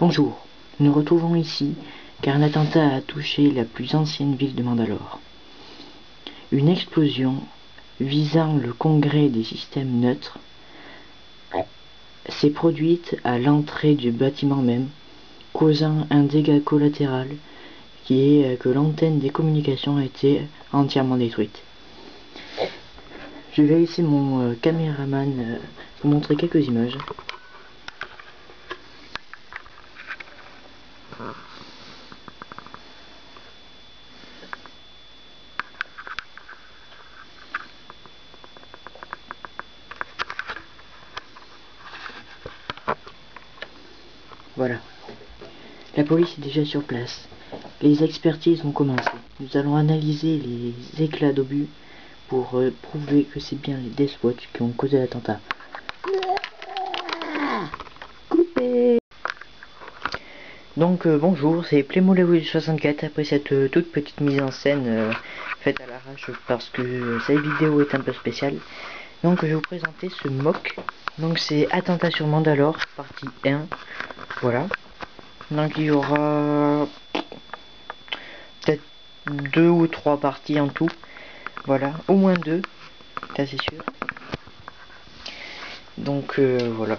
Bonjour, nous nous retrouvons ici car un attentat a touché la plus ancienne ville de Mandalore. Une explosion visant le congrès des systèmes neutres s'est produite à l'entrée du bâtiment même, causant un dégât collatéral qui est que l'antenne des communications a été entièrement détruite. Je vais laisser mon caméraman vous montrer quelques images. Voilà. La police est déjà sur place. Les expertises ont commencé. Nous allons analyser les éclats d'obus pour prouver que c'est bien les Deathwatch qui ont causé l'attentat. Coupé. Donc bonjour, c'est Playmobil64 après cette toute petite mise en scène faite à l'arrache parce que cette vidéo est un peu spéciale. Donc je vais vous présenter ce mock. Donc c'est Attentat sur Mandalore, partie 1. Voilà. Donc il y aura peut-être 2 ou 3 parties en tout. Voilà, au moins 2, ça c'est sûr. Donc voilà.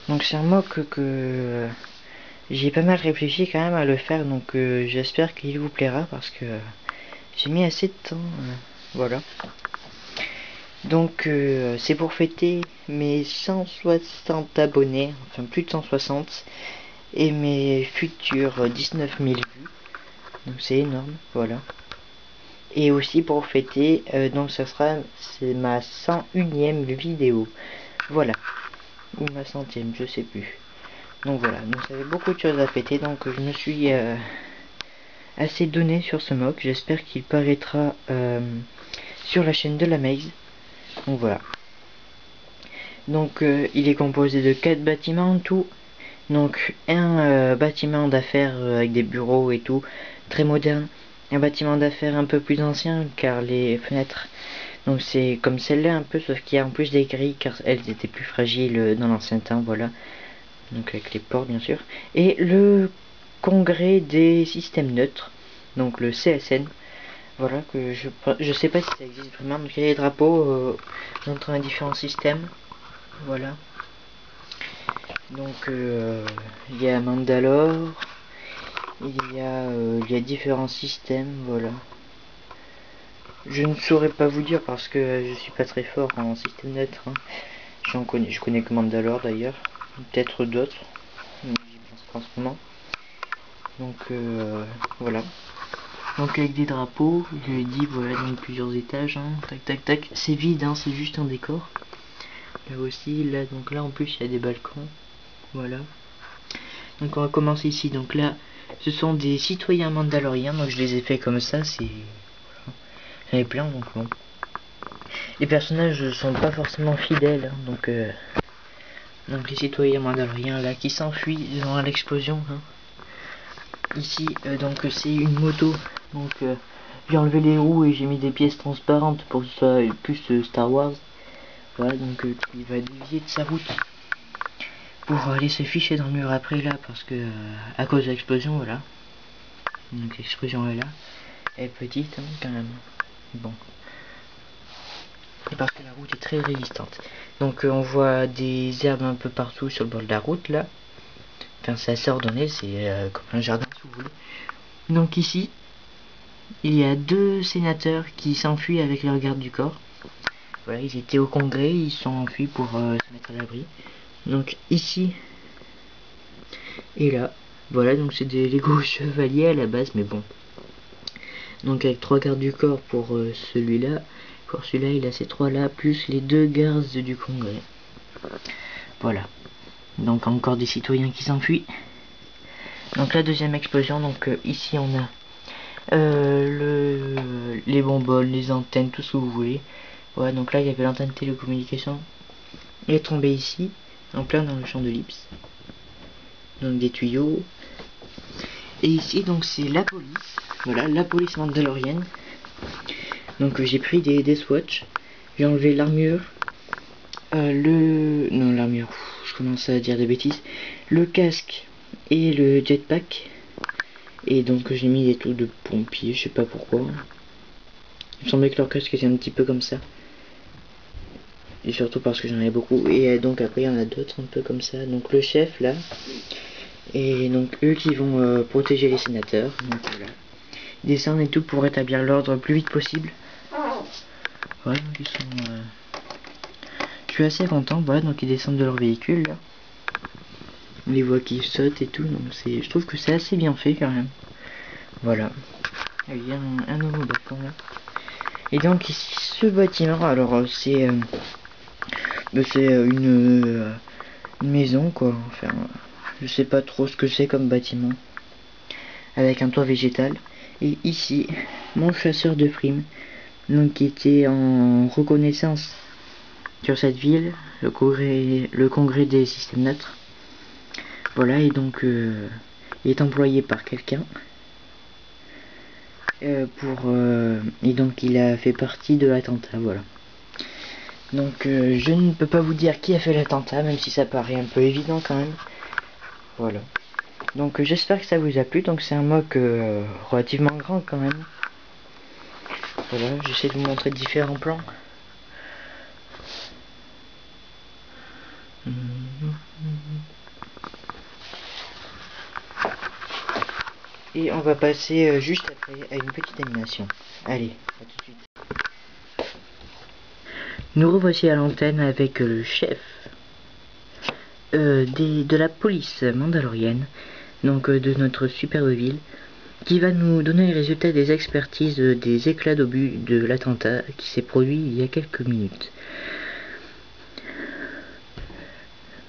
Donc c'est un mock que j'ai pas mal réfléchi quand même à le faire. Donc j'espère qu'il vous plaira parce que j'ai mis assez de temps. Voilà. Donc c'est pour fêter mes 160 abonnés, enfin plus de 160, et mes futurs 19 000 vues. Donc c'est énorme, voilà. Et aussi pour fêter, donc ça sera, c'est ma 101ème vidéo. Voilà. Ou ma 100ème, je sais plus. Donc voilà, donc ça fait beaucoup de choses à fêter, donc je me suis assez donné sur ce mock. J'espère qu'il paraîtra sur la chaîne de la Maze. Donc voilà. Donc il est composé de 4 bâtiments en tout. Donc un bâtiment d'affaires avec des bureaux et tout, très moderne. Un bâtiment d'affaires un peu plus ancien car les fenêtres, donc c'est comme celle-là un peu, sauf qu'il y a en plus des grilles car elles étaient plus fragiles dans l'ancien temps, voilà. Donc avec les portes bien sûr. Et le congrès des systèmes neutres, donc le CSN. Voilà, que je sais pas si ça existe vraiment. Donc il y a les drapeaux entre un différents systèmes. Voilà. Donc il y a Mandalore. Il y a différents systèmes. Voilà. Je ne saurais pas vous dire parce que je suis pas très fort en système neutre. Hein. Je connais que Mandalore d'ailleurs. Peut-être d'autres. J'y pense pas en ce moment. Donc voilà. Donc avec des drapeaux, je l'ai dit, voilà, donc plusieurs étages, hein, tac tac tac, c'est vide, hein, c'est juste un décor. Là aussi, là, donc là en plus il y a des balcons, voilà. Donc on va commencer ici, donc là, ce sont des citoyens mandaloriens, donc je les ai fait comme ça, c'est... Voilà. J'en ai plein, donc bon. Les personnages ne sont pas forcément fidèles, hein, donc les citoyens mandaloriens là qui s'enfuient devant l'explosion, hein. Ici, donc c'est une moto, donc j'ai enlevé les roues et j'ai mis des pièces transparentes pour que ce soit plus Star Wars. Voilà, donc il va dévier de sa route pour aller se ficher dans le mur après là, parce que à cause de l'explosion, voilà. Donc l'explosion est là, elle est petite hein, quand même. Bon. Et parce que la route est très résistante. Donc on voit des herbes un peu partout sur le bord de la route là. Enfin c'est assez ordonné, c'est comme un jardin si vous voulez. Donc ici, il y a 2 sénateurs qui s'enfuient avec leur garde du corps. Voilà, ils étaient au congrès, ils sont enfuis pour se mettre à l'abri. Donc ici et là, voilà, donc c'est des Lego chevaliers à la base, mais bon. Donc avec 3 gardes du corps pour celui-là. Pour celui-là, il a ces 3 là, plus les 2 gardes du congrès. Voilà. Donc encore des citoyens qui s'enfuient. Donc la deuxième explosion, donc ici on a les bonbonnes, les antennes, tout ce que vous voulez. Voilà, donc là il y avait l'antenne de télécommunication. Elle est tombée ici, en plein dans le champ de l'ellipse. Donc des tuyaux. Et ici donc c'est la police. Voilà, la police mandalorienne. Donc j'ai pris des Deathwatch. J'ai enlevé l'armure. Non, l'armure, je commence à dire des bêtises, le casque et le jetpack. Et donc j'ai mis des trucs de pompier, je sais pas pourquoi. Il me semblait que leur casque était un petit peu comme ça. Et surtout parce que j'en avais beaucoup. Et donc après il y en a d'autres un peu comme ça. Donc le chef là. Et donc eux qui vont protéger les sénateurs. Donc voilà. Ils descendent et tout pour rétablir l'ordre le plus vite possible. Ouais, donc ils sont... Je suis assez content, voilà, donc ils descendent de leur véhicule là. On les voit qui sautent et tout, donc je trouve que c'est assez bien fait quand même. Voilà. Il y a un nouveau balcon là. Et donc ici, ce bâtiment, alors c'est une maison quoi, enfin je sais pas trop ce que c'est comme bâtiment. Avec un toit végétal. Et ici, mon chasseur de primes, donc qui était en reconnaissance sur cette ville, le congrès des systèmes neutres. Voilà, et donc il est employé par quelqu'un. Et donc il a fait partie de l'attentat, voilà. Donc je ne peux pas vous dire qui a fait l'attentat, même si ça paraît un peu évident quand même. Voilà. Donc j'espère que ça vous a plu. Donc c'est un mock relativement grand quand même. Voilà, j'essaie de vous montrer différents plans. Et on va passer juste après à une petite animation. Allez, à tout de suite. Nous revoici à l'antenne avec le chef de la police mandalorienne, donc de notre superbe ville, qui va nous donner les résultats des expertises des éclats d'obus de l'attentat qui s'est produit il y a quelques minutes.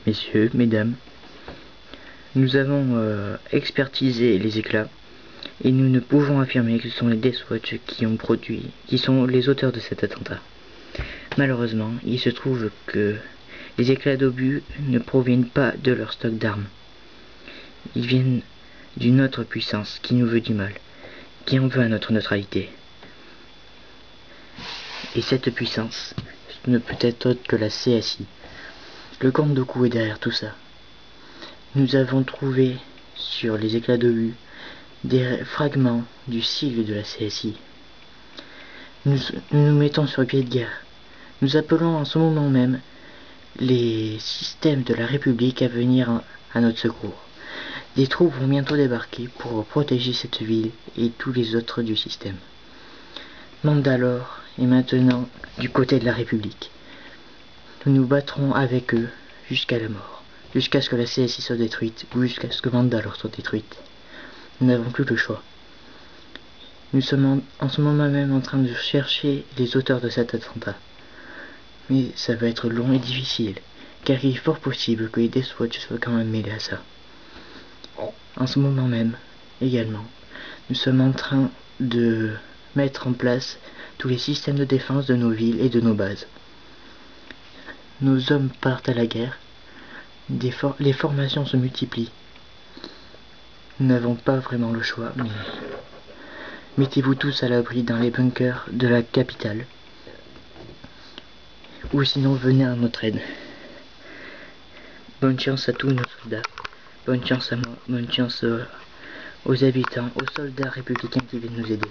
Messieurs, mesdames, nous avons expertisé les éclats et nous ne pouvons affirmer que ce sont les Death Watch qui sont les auteurs de cet attentat. Malheureusement, il se trouve que les éclats d'obus ne proviennent pas de leur stock d'armes. Ils viennent d'une autre puissance qui nous veut du mal, qui en veut à notre neutralité. Et cette puissance ne peut être autre que la CSI. Le Gandoku est derrière tout ça. Nous avons trouvé sur les éclats d'obus des fragments du sigle de la CSI. Nous nous mettons sur pied de guerre. Nous appelons en ce moment même les systèmes de la République à venir à notre secours. Des troupes vont bientôt débarquer pour protéger cette ville et tous les autres du système. Mandalore est maintenant du côté de la République. Nous nous battrons avec eux jusqu'à la mort, jusqu'à ce que la CSI soit détruite ou jusqu'à ce que Mandalore soit détruite. Nous n'avons plus le choix. Nous sommes en ce moment même en train de chercher les auteurs de cet attentat. Mais ça va être long et difficile, car il est fort possible que les Death Watch soient quand même mêlés à ça. En ce moment même, également, nous sommes en train de mettre en place tous les systèmes de défense de nos villes et de nos bases. Nos hommes partent à la guerre, les formations se multiplient. Nous n'avons pas vraiment le choix, mais mettez-vous tous à l'abri dans les bunkers de la capitale. Ou sinon venez à notre aide. Bonne chance à tous nos soldats. Bonne chance à moi. Bonne chance aux habitants, aux soldats républicains qui viennent nous aider.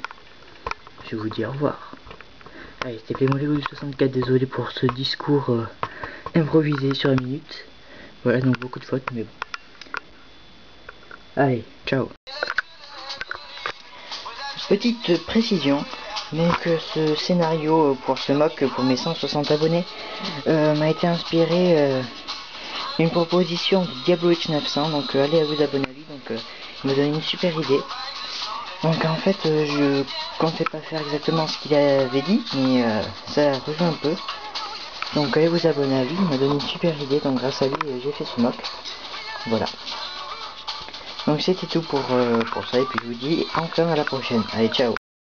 Je vous dis au revoir. Allez, c'était Playmobil 64, désolé pour ce discours improvisé sur la minute. Voilà, donc beaucoup de fautes, mais bon. Allez, ciao. Petite précision, donc ce scénario pour ce mock pour mes 160 abonnés m'a été inspiré d'une proposition de Diablo X900, donc allez à vous abonner à lui, donc il m'a donné une super idée. Donc en fait je comptais pas faire exactement ce qu'il avait dit, mais ça rejoint un peu. Donc allez vous abonner à lui, il m'a donné une super idée, donc grâce à lui j'ai fait ce mock. Voilà. Donc c'était tout pour ça, et puis je vous dis encore à la prochaine. Allez, ciao.